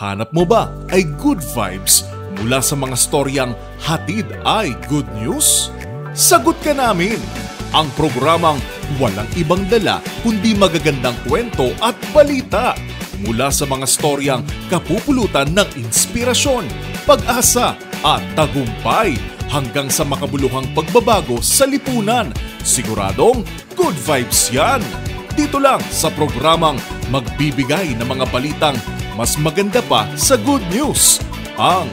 Hanap mo ba ay good vibes mula sa mga storyang hatid ay good news? Sagot ka namin! Ang programang walang ibang dala kundi magagandang kwento at balita mula sa mga storyang kapupulutan ng inspirasyon, pag-asa at tagumpay hanggang sa makabuluhang pagbabago sa lipunan. Siguradong good vibes yan! Dito lang sa programang magbibigay ng mga balitang mas maganda pa sa good news. Ang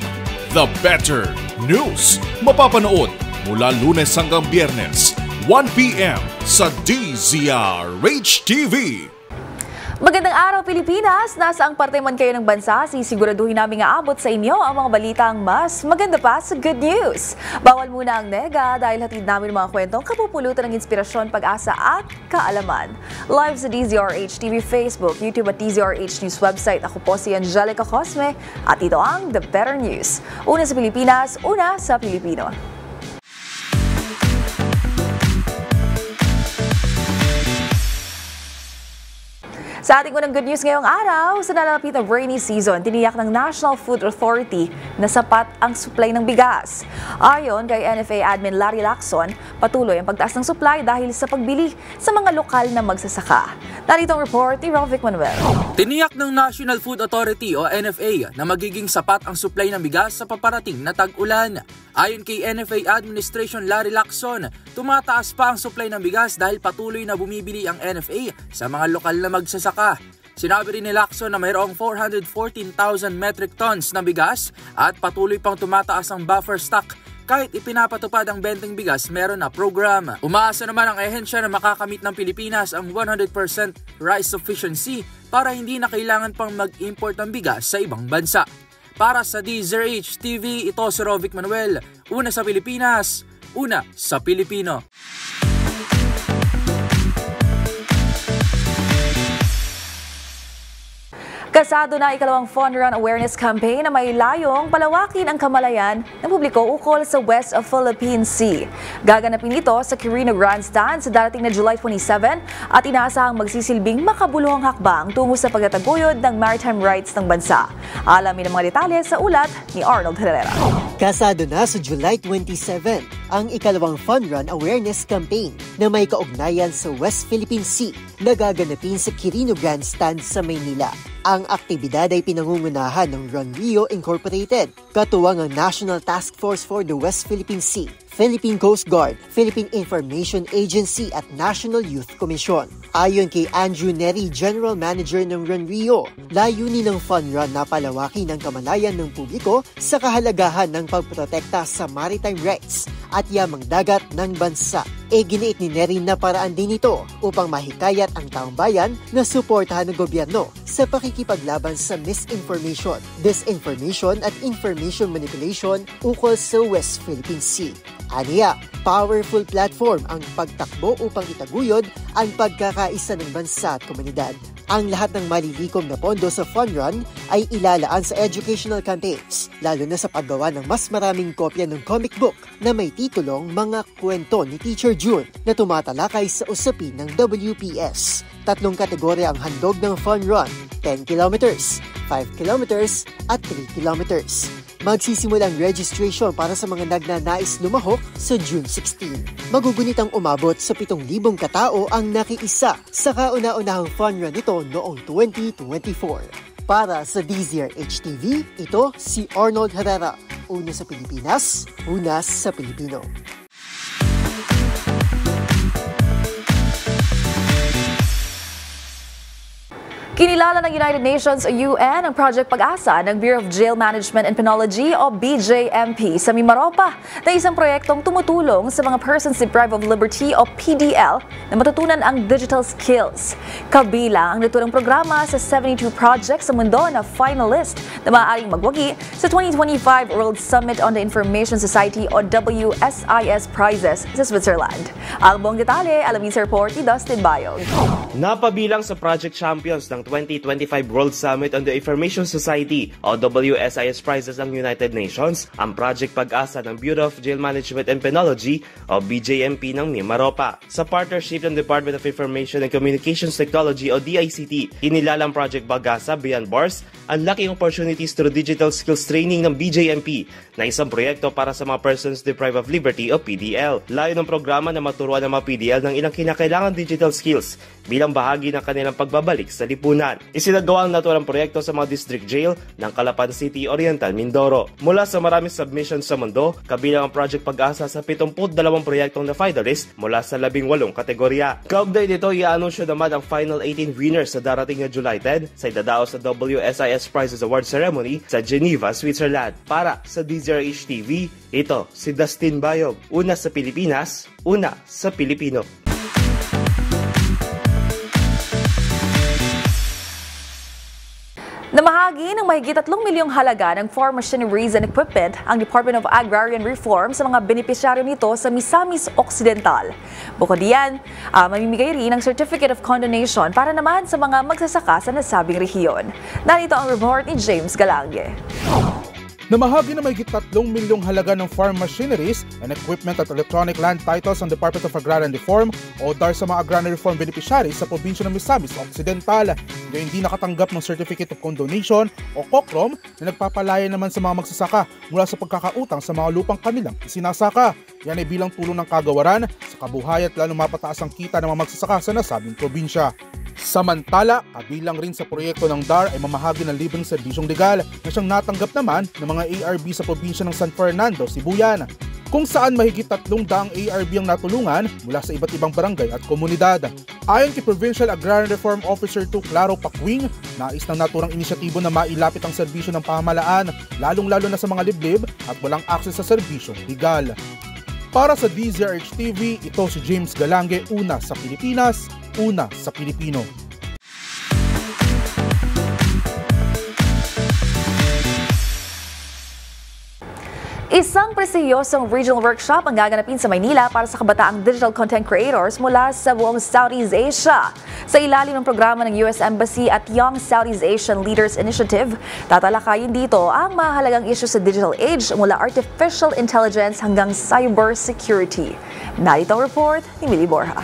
The Better News. Mapapanood mula Lunes hanggang Biyernes, 1 p.m. sa DZRH TV. Magandang araw Pilipinas! Nasa ang parte man kayo ng bansa, sisiguraduhin namin aabot sa inyo ang mga balitang mas maganda pa sa good news. Bawal muna ang nega dahil hatid namin mga kwentong kapupulutan ng inspirasyon, pag-asa at kaalaman. Live sa DZRH TV Facebook, YouTube at DZRH News website. Ako po si Angelica Cosme at ito ang The Better News. Una sa Pilipinas, una sa Pilipino. Sa ating unang good news ngayong araw, sa nalalapit na rainy season, tiniyak ng National Food Authority na sapat ang supply ng bigas. Ayon kay NFA Admin Larry Lacson, patuloy ang pagtaas ng supply dahil sa pagbili sa mga lokal na magsasaka. Narito ang report ni Rovic Manuel. Tiniyak ng National Food Authority o NFA na magiging sapat ang supply ng bigas sa paparating na tag-ulan. Ayon kay NFA Administration Larry Lacson, tumataas pa ang supply ng bigas dahil patuloy na bumibili ang NFA sa mga lokal na magsasaka. Sinabi rin ni Lacson na mayroong 414,000 metric tons na bigas at patuloy pang tumataas ang buffer stock. Kahit ipinapatupad ang benteng bigas, meron na program. Umaasa naman ang ahensya na makakamit ng Pilipinas ang 100% rice sufficiency para hindi na kailangan pang mag-import ng bigas sa ibang bansa. Para sa DZRH TV, ito si Rovic Manuel. Una sa Pilipinas, una sa Pilipino. Kasado na ikalawang Fun Run Awareness Campaign na may layong palawakin ang kamalayan ng publiko ukol sa West of Philippine Sea. Gaganapin ito sa Quirino Grandstand sa darating na July 27 at inaasahang magsisilbing makabuluhang hakbang tungo sa pagtataguyod ng maritime rights ng bansa. Alamin ang mga detalye sa ulat ni Arnold Herrera. Kasado na sa July 27 ang ikalawang Fun Run Awareness Campaign na may kaugnayan sa West Philippine Sea na gaganapin sa Quirino Grandstand sa Maynila. Ang aktibidad ay pinangungunahan ng Run Rio Incorporated, katuwang ang National Task Force for the West Philippine Sea, Philippine Coast Guard, Philippine Information Agency at National Youth Commission. Ayon kay Andrew Neri, General Manager ng Run Rio, layunin ng Fun Run na palawakin ang kamalayan ng publiko sa kahalagahan ng pagprotekta sa maritime rights at yamang dagat ng bansa. Giniit ni Neri na paraan din ito upang mahikayat ang taong bayan na suportahan ng gobyerno sa pakikipaglaban sa misinformation, disinformation at information manipulation ukol sa West Philippine Sea. Aniya, powerful platform ang pagtakbo upang itaguyod ang pagkakaisa ng bansa at komunidad. Ang lahat ng malilikom na pondo sa Fun Run ay ilalaan sa educational campaigns, lalo na sa paggawa ng mas maraming kopya ng comic book na may titulong Mga Kwento ni Teacher June na tumatalakay sa usapin ng WPS. 3 kategorya ang handog ng Fun Run, 10 kilometers, 5 kilometers at 3 kilometers. Magsisimula ang registration para sa mga nagnanais lumahok sa June 16. Magugunit ang umabot sa 7,000 katao ang nakiisa sa kauna-unahang Fun Run nito noong 2024. Para sa DZRH TV, ito si Arnold Herrera. Una sa Pilipinas, una sa Pilipino. Kinilala ng United Nations o UN ang Project Pag-asa ng Bureau of Jail Management and Penology o BJMP sa Mimaropa na isang proyektong tumutulong sa mga persons deprived of liberty o PDL na matutunan ang digital skills. Kabilang ang naturang programa sa 72 projects sa mundo na finalist na maaaring magwagi sa 2025 World Summit on the Information Society o WSIS Prizes sa Switzerland. Ang buong detalye, alamin sa report ni Dustin Bayog. Napabilang sa project champions ng 2025 World Summit on the Information Society o WSIS Prizes ng United Nations ang Project Pag-asa ng Bureau of Jail Management and Penology o BJMP ng Mimaropa. Sa partnership ng Department of Information and Communications Technology o DICT, inilalang Project Pag-asa Beyond Bars ang Lacking Opportunities through Digital Skills Training ng BJMP na isang proyekto para sa mga persons deprived of liberty o PDL. Layo ng programa na maturuan ng mga PDL ng ilang kinakailangan digital skills bilang bahagi ng kanilang pagbabalik sa lipunan. Isinagawa ang naturang proyekto sa mga district jail ng Calapan City, Oriental, Mindoro. Mula sa maraming submissions sa mundo, kabilang ang Project Pag-asa sa 72 proyektong na finalist mula sa 18 kategorya. Kaugnay nito, i-anunsyo naman ang final 18 winners sa darating na July 10 sa idadaos sa WSIS Prizes Award Ceremony sa Geneva, Switzerland. Para sa DZRH TV, ito si Dustin Bayog. Una sa Pilipinas, una sa Pilipino. Namahagi ng mahigit 3 milyong halaga ng farm machineries and equipment ang Department of Agrarian Reform sa mga benepisyaryo nito sa Misamis Occidental. Bukod diyan, mamimigay rin ng Certificate of Condonation para naman sa mga magsasaka sa nasabing rehiyon. Narito ang report ni James Galange. Namahagi na mahigit 3 milyong halaga ng farm machineries and equipment at electronic land titles ang Department of Agrarian Reform o DAR sa mga Agrarian Reform beneficiaries sa probinsya ng Misamis Occidental. Ngayon hindi nakatanggap ng Certificate of Condonation o COCROM na nagpapalaya naman sa mga magsasaka mula sa pagkakautang sa mga lupang kanilang isinasaka. Yan ay bilang tulong ng kagawaran sa kabuhayan at lalo mapataas ang kita ng mga magsasaka sa nasabing probinsya. Samantala, kabilang rin sa proyekto ng DAR ay mamahagi ng libreng serbisyong legal na siyang natanggap naman ng mga ARB sa probinsya ng San Fernando, Sibuyan, kung saan mahigit 300 ARB ang natulungan mula sa iba't ibang barangay at komunidad. Ayon kay Provincial Agrarian Reform Officer 2 Claro Pakwing, nais ng naturang inisyatibo na mailapit ang serbisyo ng pamahalaan, lalong-lalo na sa mga liblib at walang akses sa serbisyong legal. Para sa DZRH TV, ito si James Galange, una sa Pilipinas, una sa Pilipino. Isang prestiyosong regional workshop ang gaganapin sa Maynila para sa kabataang digital content creators mula sa buong Southeast Asia. Sa ilalim ng programa ng US Embassy at Young Southeast Asian Leaders Initiative, tatalakayin dito ang mahalagang issue sa digital age mula artificial intelligence hanggang cyber security. Narito ang report ni Millie Borja.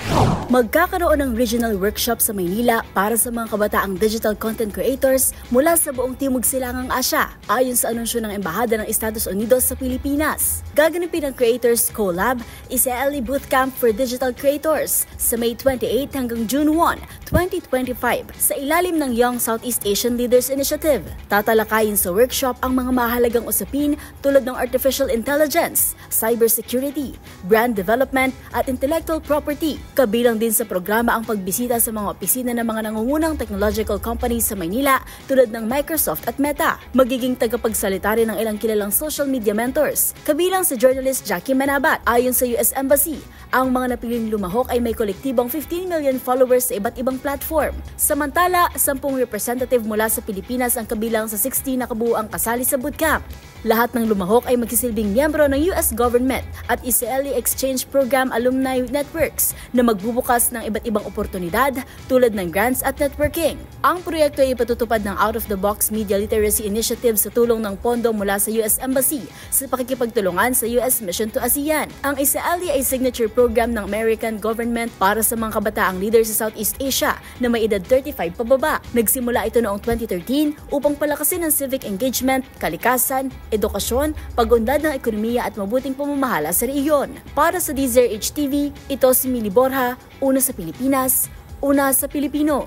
Magkakaroon ng regional workshop sa Maynila para sa mga kabataang digital content creators mula sa buong Timog Silangang Asya, ayon sa anunsyo ng Embahada ng Estados Unidos sa Pilipinas. Gaganapin ang Creators Collab, ISEALI Bootcamp for Digital Creators sa May 28 hanggang June 1, 2025 sa ilalim ng Young Southeast Asian Leaders Initiative. Tatalakayin sa workshop ang mga mahalagang usapin tulad ng artificial intelligence, cybersecurity, brand development at intellectual property. Kabilang din sa programa ang pagbisita sa mga opisina ng mga nangungunang technological companies sa Maynila tulad ng Microsoft at Meta. Magiging tagapagsalita rin ng ilang kilalang social media mentors, kabilang si journalist Jackie Manabat. Ayon sa US Embassy, ang mga napiling lumahok ay may kolektibong 15 million followers sa iba't ibang platform. Samantala, 10 representative mula sa Pilipinas ang kabilang sa 60 na kabuuang kasali sa bootcamp. Lahat ng lumahok ay magsisilbing miyembro ng US government at ISEALI Exchange Program Alumni Networks na magbubukas ng iba't ibang oportunidad tulad ng grants at networking. Ang proyekto ay ipatutupad ng Out-of-the-Box Media Literacy Initiative sa tulong ng pondo mula sa US Embassy sa pakikipagtulungan sa US Mission to ASEAN. Ang ISEALI ay signature program ng American government para sa mga kabataang leader sa Southeast Asia na may edad 35 pababa. Nagsimula ito noong 2013 upang palakasin ang civic engagement, kalikasan, edukasyon, pag-unlad ng ekonomiya at mabuting pamamahala sa rehiyon. Para sa DZRH TV, ito si Millie Borja, una sa Pilipinas, una sa Pilipino.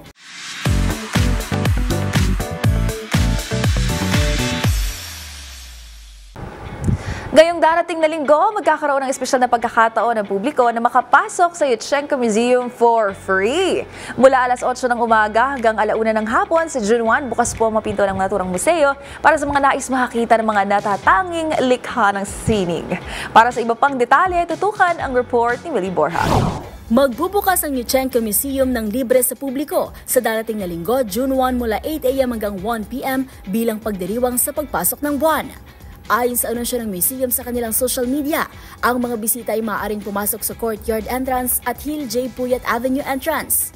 Ngayong darating na linggo, magkakaroon ng espesyal na pagkakataon ng publiko na makapasok sa Yushchenko Museum for free. Mula alas 8 ng umaga hanggang alauna ng hapon sa June 1, bukas po ang mapinto ng naturang museo para sa mga nais makakita ng mga natatanging likha ng sining. Para sa iba pang detalye, tutukan ang report ni Willie Borja. Magbubukas ang Yushchenko Museum ng libre sa publiko sa darating na linggo, June 1 mula 8 a.m. hanggang 1 p.m. bilang pagdiriwang sa pagpasok ng buwan. Ayon sa anunsyo ng museum sa kanilang social media, ang mga bisita ay maaaring pumasok sa courtyard entrance at Hill J. Puyat Avenue entrance.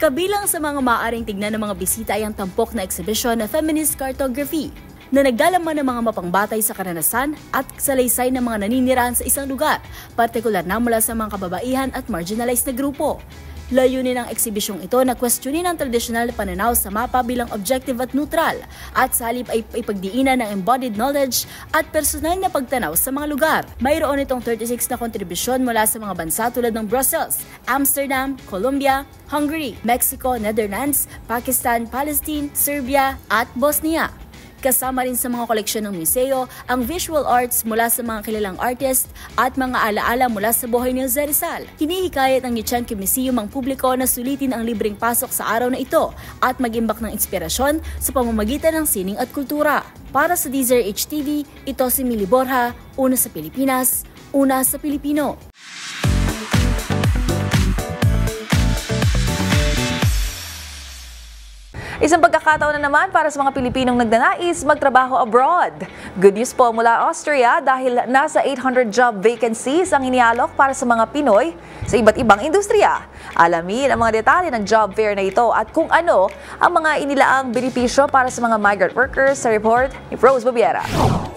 Kabilang sa mga maaaring tignan ng mga bisita ay ang tampok na exhibition na Feminist Cartography, na naglalaman ng mga mapangbatay sa karanasan at salaysay ng mga naninirahan sa isang lugar, partikular na mula sa mga kababaihan at marginalized na grupo. Layunin ng eksibisyong ito na kwestiyonin ang tradisyonal na pananaw sa mapa bilang objective at neutral, at sa halip ay ipagdiinan ng embodied knowledge at personal na pagtanaw sa mga lugar. Mayroon itong 36 na kontribusyon mula sa mga bansa tulad ng Brussels, Amsterdam, Colombia, Hungary, Mexico, Netherlands, Pakistan, Palestine, Serbia at Bosnia. Kasama rin sa mga koleksyon ng museo ang visual arts mula sa mga kilalang artist at mga alaala mula sa buhay ni Jose Rizal. Hinihikayat ng Yuchengque Museum ang publiko na sulitin ang libreng pasok sa araw na ito at mag-imbak ng inspirasyon sa pamamagitan ng sining at kultura. Para sa DZRH TV, ito si Mili Borja, una sa Pilipinas, una sa Pilipino. Isang pagkakataon na naman para sa mga Pilipinong nagnanais magtrabaho abroad. Good news po mula Austria dahil nasa 800 job vacancies ang inialok para sa mga Pinoy sa iba't ibang industriya. Alamin ang mga detalye ng job fair na ito at kung ano ang mga inilaang benepisyo para sa mga migrant workers sa report ni Rose Babiera.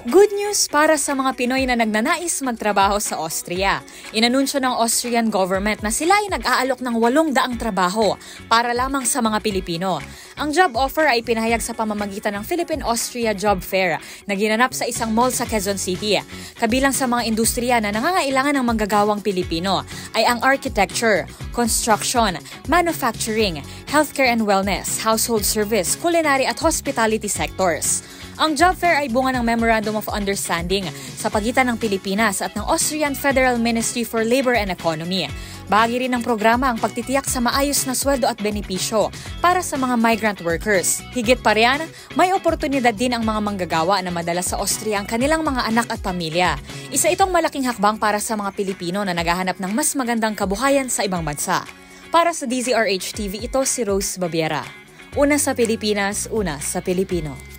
Good news para sa mga Pinoy na nagnanais magtrabaho sa Austria. Inanunsyo ng Austrian government na sila ay nag-aalok ng 800 trabaho para lamang sa mga Pilipino. Ang job offer ay pinahayag sa pamamagitan ng Philippine-Austria Job Fair na ginanap sa isang mall sa Quezon City. Kabilang sa mga industriya na nangangailangan ng manggagawang Pilipino ay ang architecture, construction, manufacturing, healthcare and wellness, household service, culinary at hospitality sectors. Ang job fair ay bunga ng Memorandum of Understanding sa pagitan ng Pilipinas at ng Austrian Federal Ministry for Labor and Economy. Bahagi rin ng programa ang pagtitiyak sa maayos na sweldo at benepisyo para sa mga migrant workers. Higit pa riyan, may oportunidad din ang mga manggagawa na madala sa Austria ang kanilang mga anak at pamilya. Isa itong malaking hakbang para sa mga Pilipino na naghahanap ng mas magandang kabuhayan sa ibang bansa. Para sa DZRH TV, ito si Rose Babiera. Una sa Pilipinas, una sa Pilipino.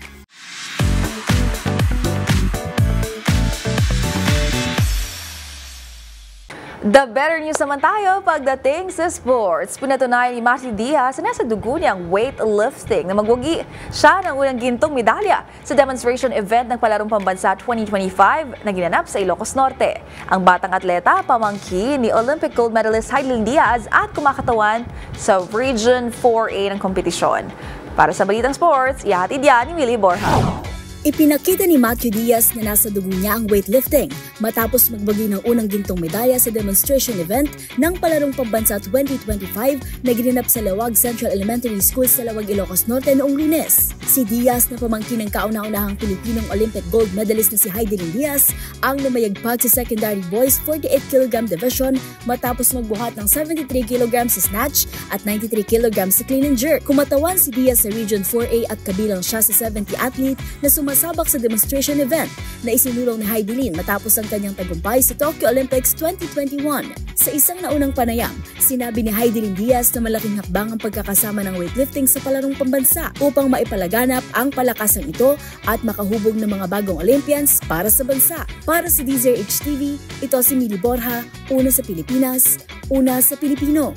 The better news naman tayo pagdating sa sports. Pinatunayan ni Matthew Diaz na nasa dugo niya ang weightlifting na magwagi siya ng unang gintong medalya sa demonstration event ng Palarong Pambansa 2025 na ginanap sa Ilocos Norte. Ang batang atleta, pamangkin ni Olympic gold medalist Heidelin Diaz at kumakatawan sa Region 4A ng kompetisyon. Para sa Balitang Sports, ihatid yan ni Mili Borja. Ipinakita ni Matthew Diaz na nasa dugo niya ang weightlifting matapos magbagi ng unang gintong medalya sa demonstration event ng Palarong Pambansa 2025 na ginanap sa Lawag Central Elementary School sa Lawag, Ilocos Norte noong Lunes. Si Diaz na pamangkin ng kauna-unahang Pilipinong Olympic gold medalist na si Heidelin Diaz ang lumayagpag sa secondary boys 48 kg division matapos magbuhat ng 73 kg sa snatch at 93 kg sa clean and jerk. Kumatawan si Diaz sa Region 4A at kabilang siya sa 70 athlete na sumasabak sa demonstration event na isinulong ni Heidelin matapos ang kanyang tagumpay sa Tokyo Olympics 2021. Sa isang naunang panayam, sinabi ni Heidelin Diaz na malaking hakbang ang pagkakasama ng weightlifting sa Palarong Pambansa upang maipalaganap ang palakasan ito at makahubog ng mga bagong Olympians para sa bansa. Para sa DZRH TV, ito si Mili Borja, una sa Pilipinas, una sa Pilipino.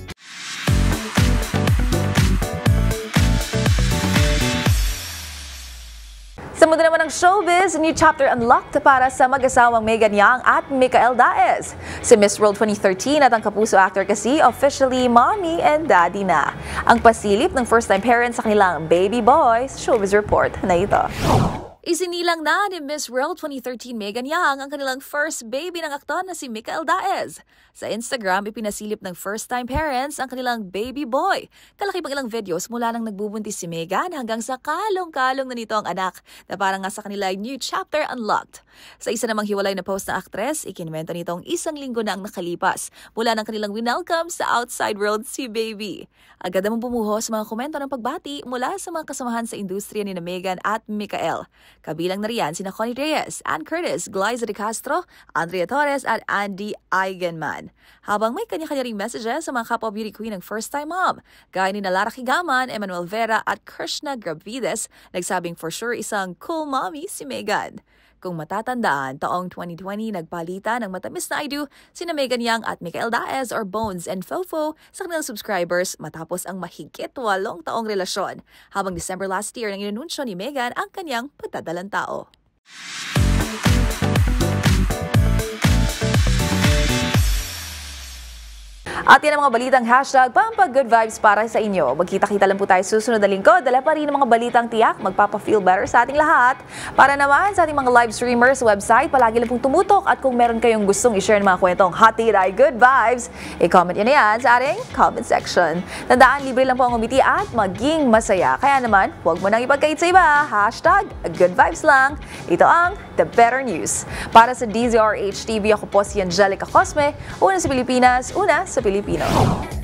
Sa mundo naman ng showbiz, new chapter unlocked para sa mag-asawang Megan Yang at Micael Daez. Si Miss World 2013 at ang kapuso actor kasi officially mommy and daddy na. Ang pasilip ng first-time parents sa kanilang baby boy, showbiz report na ito. Isinilang na ni Miss World 2013 Megan Yang ang kanilang first baby ng aktor na si Micael Daez. Sa Instagram, ipinasilip ng first-time parents ang kanilang baby boy. Kalaki pang ilang videos mula nang nagbubuntis si Megan hanggang sa kalong-kalong na nito ang anak na parang nga sa kanila new chapter unlocked. Sa isa namang hiwalay na post na aktres, ikinuwento nitong isang linggo na ang nakalipas mula ng kanilang winelcome sa outside world si baby. Agad namang bumuhos mga komento ng pagbati mula sa mga kasamahan sa industriya ni Megan at Micael. Kabilang na riyan sina Connie Reyes, Ann Curtis, Glyza De Castro, Andrea Torres at Andy Eigenman. Habang may kanya-kanya ring messages sa mga kapwa beauty queen ng first-time mom, gaya ni Lara Kigaman, Emmanuel Vera at Krishna Gravides, nagsabing for sure isang cool mommy si Megan. Kung matatandaan, taong 2020 nagpalitan ng matamis na I do sina Megan Young at Mikael Daez or Bones and Fofo sa kanilang subscribers matapos ang mahigit 8 taong relasyon. Habang December last year nang inanunsyo ni Megan ang kanyang pagdadalang tao. At yan ang mga balitang hashtag Pampag Good Vibes para sa inyo. Magkita-kita lang po tayo susunod na linggo. Dala pa rin ang mga balitang tiyak, magpapa-feel better sa ating lahat. Para naman sa ating mga live streamers website, palagi lang pong tumutok. At kung meron kayong gustong i-share ng mga kwentong hatid ay good vibes, i-comment nyo na yan sa ating comment section. Tandaan, libre lang po ang umiti at maging masaya. Kaya naman, huwag mo nang ipagkait sa iba. Hashtag Good Vibes lang. Ito ang The Better News. Para sa DZRH TV, ako po si Angelica Cosme. Una sa Pilipinas, una sa Pilipino.